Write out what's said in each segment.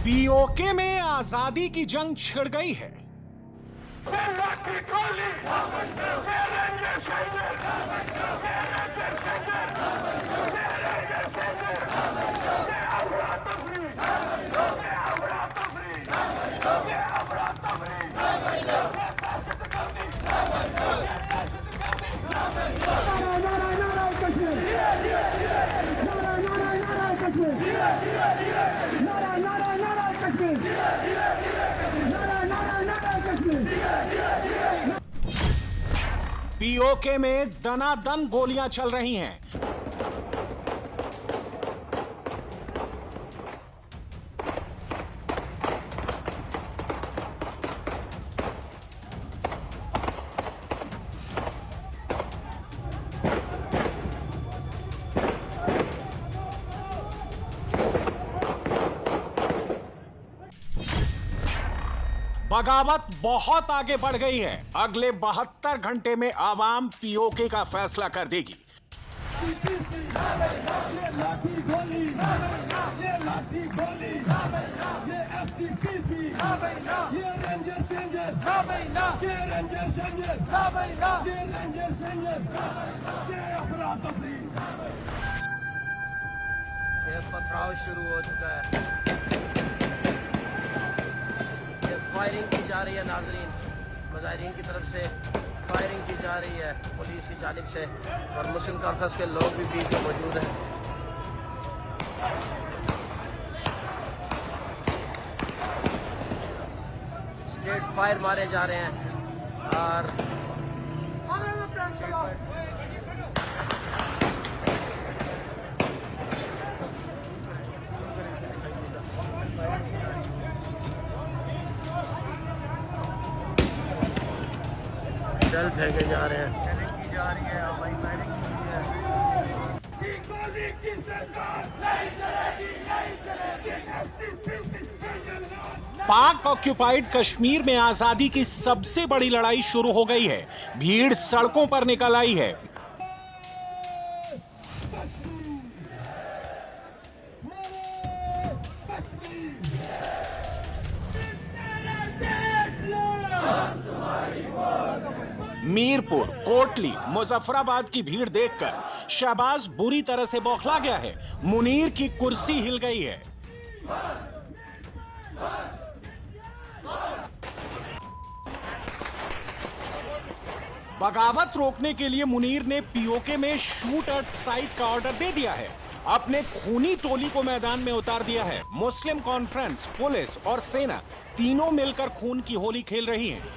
PoK में आजादी की जंग छिड़ गई है। पीओके में दनादन गोलियां चल रही हैं। बगावत बहुत आगे बढ़ गई है। अगले 72 घंटे में आवाम पीओके का फैसला कर देगी। पथराव शुरू हो चुका है। फायरिंग की जा रही है नाजरीन, मुजाहिरीन की तरफ से फायरिंग की जा रही है पुलिस की जानिब से, और मुस्लिम कॉन्फ्रेंस के लोग भी बीच में मौजूद हैं। स्ट्रेट फायर मारे जा रहे हैं और जल फेंके जा रहे हैं। पाक ऑक्यूपाइड कश्मीर में आजादी की सबसे बड़ी लड़ाई शुरू हो गई है। भीड़ सड़कों पर निकल आई है। मीरपुर, कोटली, मुजफ्फराबाद की भीड़ देखकर शहबाज बुरी तरह से बौखला गया है। मुनीर की कुर्सी हिल गई है। बगावत रोकने के लिए मुनीर ने पीओके में शूट एट साइट का ऑर्डर दे दिया है। अपने खूनी टोली को मैदान में उतार दिया है। मुस्लिम कॉन्फ्रेंस, पुलिस और सेना तीनों मिलकर खून की होली खेल रही हैं।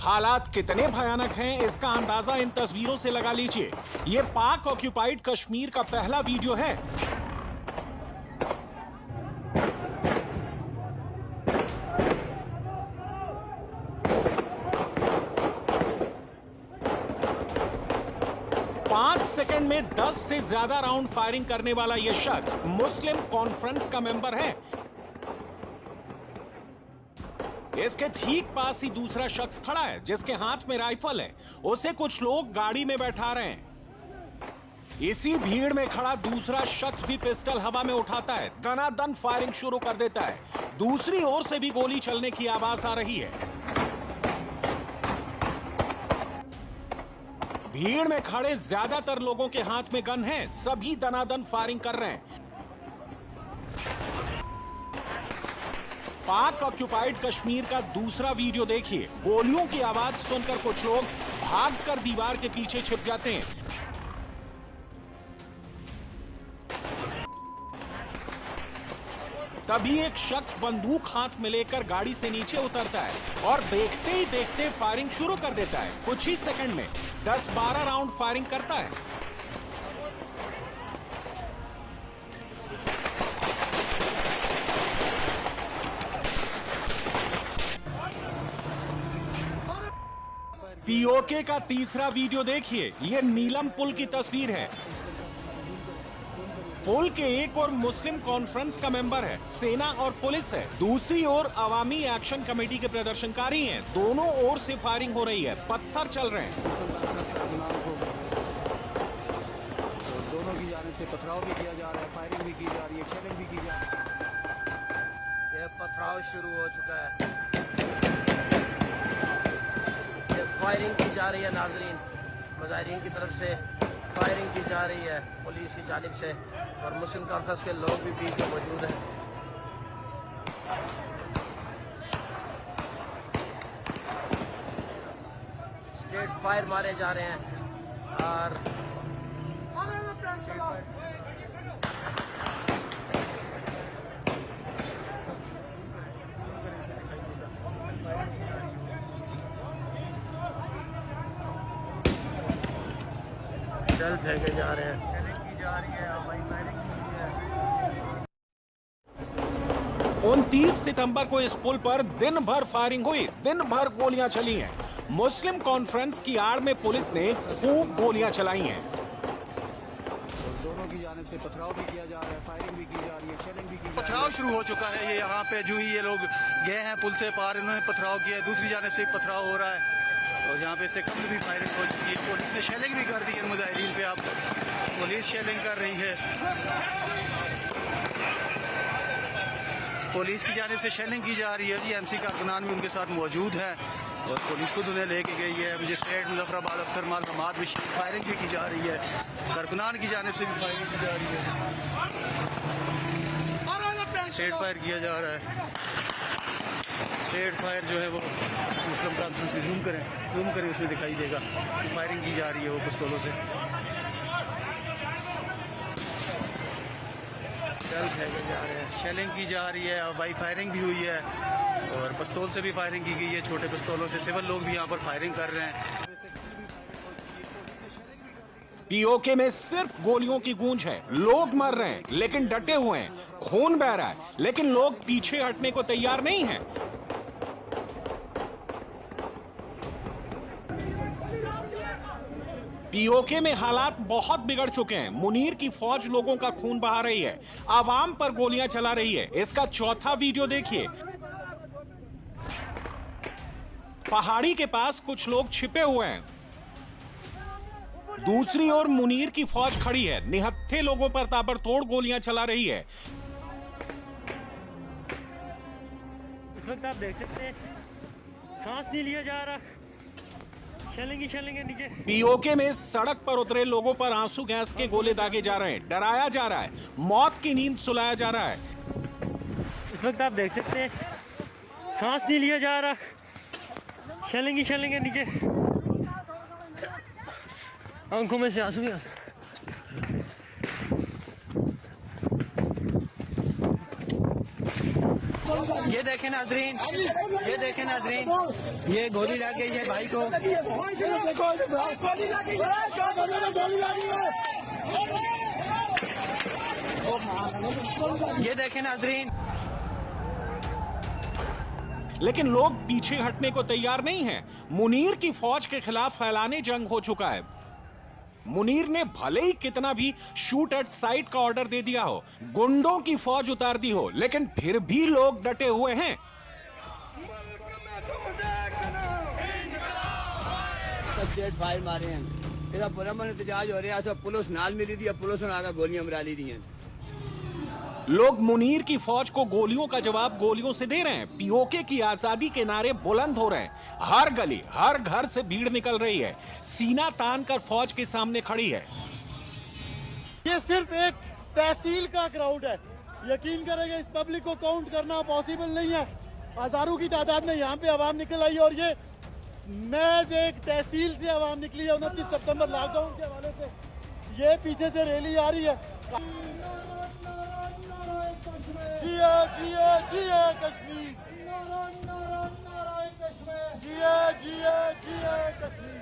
हालात कितने भयानक हैं, इसका अंदाजा इन तस्वीरों से लगा लीजिए। ये पाक ऑक्यूपाइड कश्मीर का पहला वीडियो है। पांच सेकंड में 10 से ज्यादा राउंड फायरिंग करने वाला यह शख्स मुस्लिम कॉन्फ्रेंस का मेंबर है। इसके ठीक पास ही दूसरा शख्स खड़ा है जिसके हाथ में राइफल है। उसे कुछ लोग गाड़ी में बैठा रहे हैं। इसी भीड़ में खड़ा दूसरा शख्स भी पिस्टल हवा में उठाता है, दनादन फायरिंग शुरू कर देता है। दूसरी ओर से भी गोली चलने की आवाज आ रही है। भीड़ में खड़े ज्यादातर लोगों के हाथ में गन है। सभी दनादन फायरिंग कर रहे हैं। पाक ऑक्यूपाइड कश्मीर का दूसरा वीडियो देखिए। गोलियों की आवाज सुनकर कुछ लोग भागकर दीवार के पीछे छिप जाते हैं। तभी एक शख्स बंदूक हाथ में लेकर गाड़ी से नीचे उतरता है और देखते ही देखते फायरिंग शुरू कर देता है। कुछ ही सेकंड में 10-12 राउंड फायरिंग करता है। पीओके का तीसरा वीडियो देखिए। यह नीलम पुल की तस्वीर है। पुल के एक और मुस्लिम कॉन्फ्रेंस का मेंबर है, सेना और पुलिस है, दूसरी ओर अवामी एक्शन कमेटी के प्रदर्शनकारी हैं। दोनों ओर से फायरिंग हो रही है, पत्थर चल रहे हैं। दोनों की जानिब से पथराव भी किया जा रहा है, फायरिंग भी की जा रही है, शेलिंग भी की जा रही है। ये पथराव शुरू हो चुका है, ये फायरिंग की जा रही है नाजरीन, मुजाहिरीन की तरफ से फायरिंग की जा रही है पुलिस की जानिब से, और मुस्लिम कॉन्फ्रेंस के लोग भी बीच में मौजूद हैं। स्ट्रेट फायर मारे जा रहे हैं और जल फेंके जा रहे हैं। 29 सितंबर को इस पुल पर दिन भर फायरिंग हुई, दिन भर गोलियां चली हैं। मुस्लिम कॉन्फ्रेंस की आड़ में पुलिस ने खूब गोलियां चलाई हैं। दोनों की जानिब से पथराव भी किया जा रहा है, फायरिंग भी की जा रही है, शेलिंग भी की जा रही है। पथराव शुरू हो चुका है। ये यहाँ पे जो ही ये लोग गए हैं पुल से पार, इन्होंने पथराव किया है, दूसरी जानिब से पथराव हो रहा है और यहाँ पे से कल भी फायरिंग हो चुकी है। पुलिस ने शेलिंग भी कर दी है मुजाहिरीन पे, अब पुलिस शेलिंग कर रही है। पुलिस की जानिब से शेलिंग की जा रही है जी। MC कारकुनान भी उनके साथ मौजूद है और पुलिस खुद उन्हें लेके गई है। मजिस्ट्रेट मुजफ्फराबाद अफसर माल हमाद भी फायरिंग भी की जा रही है, कारकुनान की जानिब से भी फायरिंग की जा रही है। स्ट्रेट फायर किया जा रहा है। स्ट्रेट फायर जो है वो मुस्लिम कॉन्फ्रेंस में जूम करें उसमें दिखाई देगा कि फायरिंग की जा रही है वो पिस्तौलों से। जल फेंके जा रहे हैं, शेलिंग की जा रही है, हवाई फायरिंग भी हुई है और पिस्तौल से भी फायरिंग की गई है, छोटे पिस्तौलों से। सिविल लोग भी यहाँ पर फायरिंग कर रहे हैं। पीओके में सिर्फ गोलियों की गूंज है, लोग मर रहे हैं लेकिन डटे हुए हैं, खून बह रहा है लेकिन लोग पीछे हटने को तैयार नहीं हैं। पीओके में हालात बहुत बिगड़ चुके हैं। मुनीर की फौज लोगों का खून बहा रही है, आवाम पर गोलियां चला रही है। इसका चौथा वीडियो देखिए। पहाड़ी के पास कुछ लोग छिपे हुए हैं, दूसरी ओर मुनीर की फौज खड़ी है, निहत्थे लोगों पर ताबड़तोड़ गोलियां चला रही है। इस वक्त आप देख सकते हैं सांस नहीं लिया जा रहा, शेलिंग है नीचे। पीओके में सड़क पर उतरे लोगों पर आंसू गैस के गोले दागे जा रहे हैं, डराया जा रहा है, मौत की नींद सुलाया जा रहा है। इस वक्त आप देख सकते हैं सांस नहीं लिया जा रहा, शेलिंग है नीचे, आंखों में से आंसू ही आंसू। ये देखें नाजरीन, ये गोली लग गई है भाई को। ये देखें नाजरीन। लेकिन लोग पीछे हटने को तैयार नहीं हैं। मुनीर की फौज के खिलाफ फैलाने जंग हो चुका है। मुनीर ने भले ही कितना भी शूट एट साइट का ऑर्डर दे दिया हो, गुंडों की फौज उतार दी हो, लेकिन फिर भी लोग डटे हुए हैं। स्ट्रेट फायर मारे हैं, ਇਹਦਾ ਪੁਰਮਨ ਇਤਜਾਜ ਹੋ ਰਿਹਾ, सब पुलिस नाल मिली थी, पुलिस ने आकर गोलियां मरा ली दी हैं। लोग मुनीर की फौज को गोलियों का जवाब गोलियों से दे रहे हैं। पीओके की आजादी के नारे बुलंद हो रहे हैं। हर गली, हर घर से भीड़ निकल रही है, सीना तान कर फौज के सामने खड़ी है। ये सिर्फ एक तहसील का क्राउड है, यकीन करेंगे इस पब्लिक को काउंट करना पॉसिबल नहीं है। हजारों की तादाद में यहाँ पे आवाम निकल आई और ये महज एक तहसील से आवाम निकली है। 29 सितंबर लॉकडाउन के हवाले से ये पीछे से रैली आ रही है। जिया जिया जिया कश्मीर, जिया जिया जिया कश्मीर।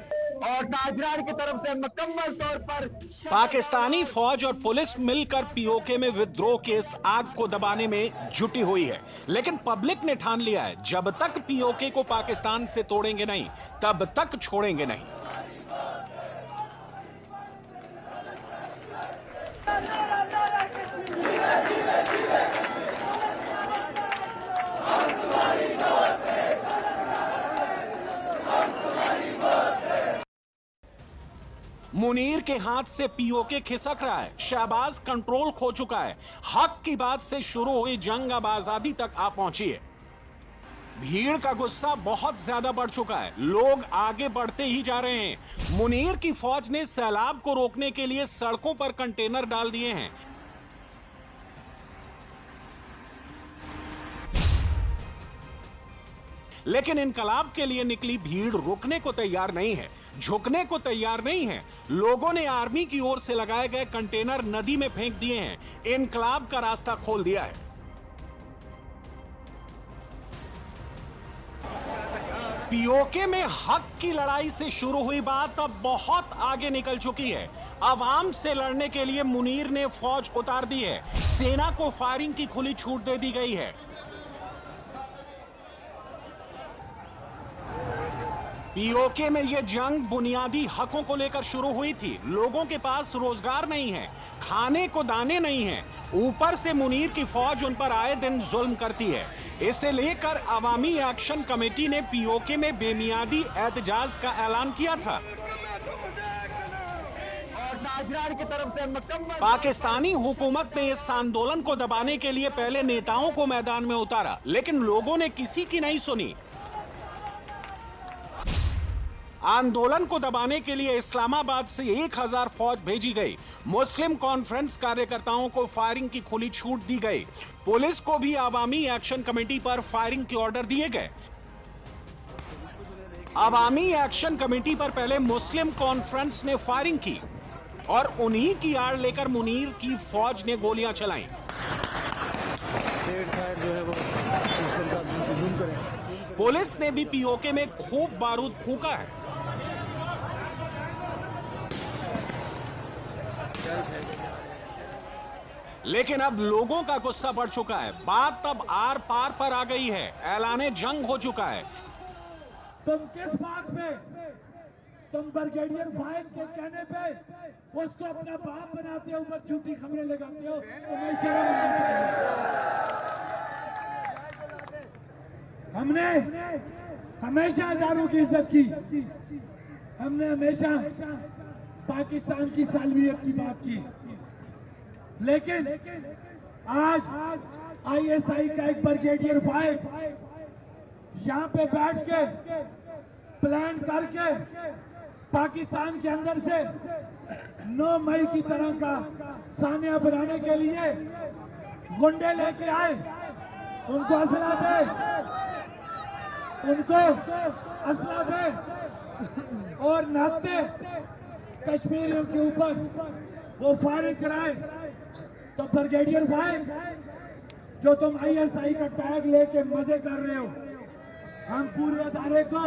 और ताजरार की तरफ से मुकम्मल तौर पर पाकिस्तानी फौज और पुलिस मिलकर पीओके में विद्रोह के इस आग को दबाने में जुटी हुई है, लेकिन पब्लिक ने ठान लिया है जब तक पीओके को पाकिस्तान से तोड़ेंगे नहीं तब तक छोड़ेंगे नहीं। नारा नारा मुनीर के हाथ से पीओके खिसक रहा है, शहबाज कंट्रोल खो चुका है। हक की बात से शुरू हुई जंग अब आजादी तक आ पहुंची है। भीड़ का गुस्सा बहुत ज्यादा बढ़ चुका है, लोग आगे बढ़ते ही जा रहे हैं। मुनीर की फौज ने सैलाब को रोकने के लिए सड़कों पर कंटेनर डाल दिए हैं। लेकिन इनकलाब के लिए निकली भीड़ रुकने को तैयार नहीं है, झुकने को तैयार नहीं है। लोगों ने आर्मी की ओर से लगाए गए कंटेनर नदी में फेंक दिए हैं, इनकलाब का रास्ता खोल दिया है। पीओके में हक की लड़ाई से शुरू हुई बात अब बहुत आगे निकल चुकी है। अवाम से लड़ने के लिए मुनीर ने फौज उतार दी है, सेना को फायरिंग की खुली छूट दे दी गई है। पीओके में यह जंग बुनियादी हकों को लेकर शुरू हुई थी। लोगों के पास रोजगार नहीं है, खाने को दाने नहीं है, ऊपर से मुनीर की फौज उन पर आए दिन जुल्म करती है। इसे लेकर अवामी एक्शन कमेटी ने पीओके में बेमियादी एहतजाज का ऐलान किया था। पाकिस्तानी हुकूमत ने इस आंदोलन को दबाने के लिए पहले नेताओं को मैदान में उतारा, लेकिन लोगों ने किसी की नहीं सुनी। आंदोलन को दबाने के लिए इस्लामाबाद से 1000 फौज भेजी गई। मुस्लिम कॉन्फ्रेंस कार्यकर्ताओं को फायरिंग की खुली छूट दी गई। पुलिस को भी अवामी एक्शन कमेटी पर फायरिंग के ऑर्डर दिए गए। अवामी एक्शन कमेटी पर पहले मुस्लिम कॉन्फ्रेंस ने फायरिंग की और उन्हीं की आड़ लेकर मुनीर की फौज ने गोलियां चलाईं। पुलिस ने भी पीओके में खूब बारूद फूंका है। लेकिन अब लोगों का गुस्सा बढ़ चुका है, बात अब आर पार पर आ गई है, ऐलाने जंग हो चुका है। तुम किस बात पे, तुम ब्रिगेडियर फायर के कहने पे उसको अपना बाप बनाते हो, ऊपर झूठी खबरें लगाते हो, तुम्हें शर्म आनी चाहिए। हमने हमेशा हजारों की इज्जत की, हमने हमेशा पाकिस्तान की सालवियत की बात की, लेकिन आज आईएसआई का एक ब्रिगेडियर फायर यहाँ पे बैठ के प्लान करके पाकिस्तान के अंदर से 9 मई की तरह का सानिया बनाने के लिए गुंडे लेके आए, उनको असला दे, उनको असला दे और नाते कश्मीरियों के ऊपर वो फायरिंग कराए। तो ब्रिगेडियर फायर जो तुम आईएसआई का टैग लेके मजे कर रहे हो, हम पूरे अदारे को,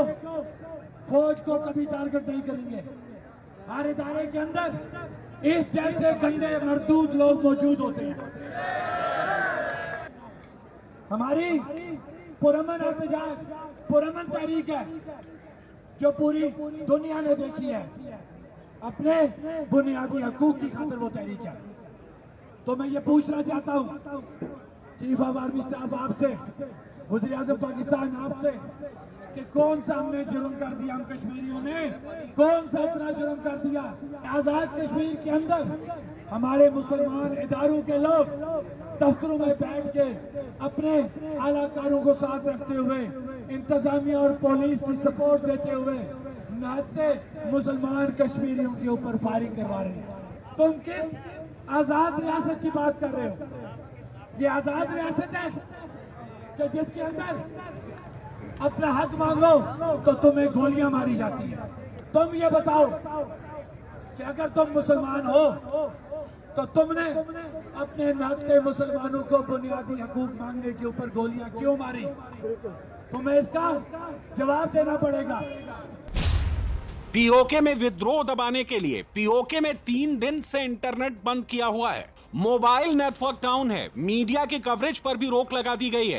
फौज को कभी टारगेट नहीं करेंगे। हर इदारे के अंदर इस जैसे गंदे मरदूद लोग मौजूद होते हैं। हमारी पुरअमन एहतजाज, पुरअमन तहरीक है जो पूरी दुनिया ने देखी है, अपने बुनियादी हकूक की खातिर वो तहरीक है। तो मैं ये पूछना चाहता हूँ चीफ ऑफ आर्मी स्टाफ आपसे, वज़ीर आज़म पाकिस्तान आपसे, कि कौन सा हमने जुर्म कर दिया, हम कश्मीरियों ने कौन सा इतना जुर्म कर दिया। आजाद कश्मीर के अंदर हमारे मुसलमान इदारों के लोग दफ्तरों में बैठ के अपने आलाकारों को साथ रखते हुए, इंतजामिया और पुलिस की सपोर्ट देते हुए नाते मुसलमान कश्मीरियों के ऊपर फायरिंग करवा रहे हैं। तुम किस आजाद रियासत की बात कर रहे हो? ये आजाद रियासत है कि जिसके अंदर अपना हक मांगो तो तुम्हें गोलियां मारी जाती है। तुम ये बताओ कि अगर तुम मुसलमान हो तो तुमने अपने नाते मुसलमानों को बुनियादी हकूक मांगने के ऊपर गोलियां क्यों मारी? तुम्हें इसका जवाब देना पड़ेगा। पीओके में विद्रोह दबाने के लिए पीओके में 3 दिन से इंटरनेट बंद किया हुआ है, मोबाइल नेटवर्क डाउन है, मीडिया की कवरेज पर भी रोक लगा दी गई है।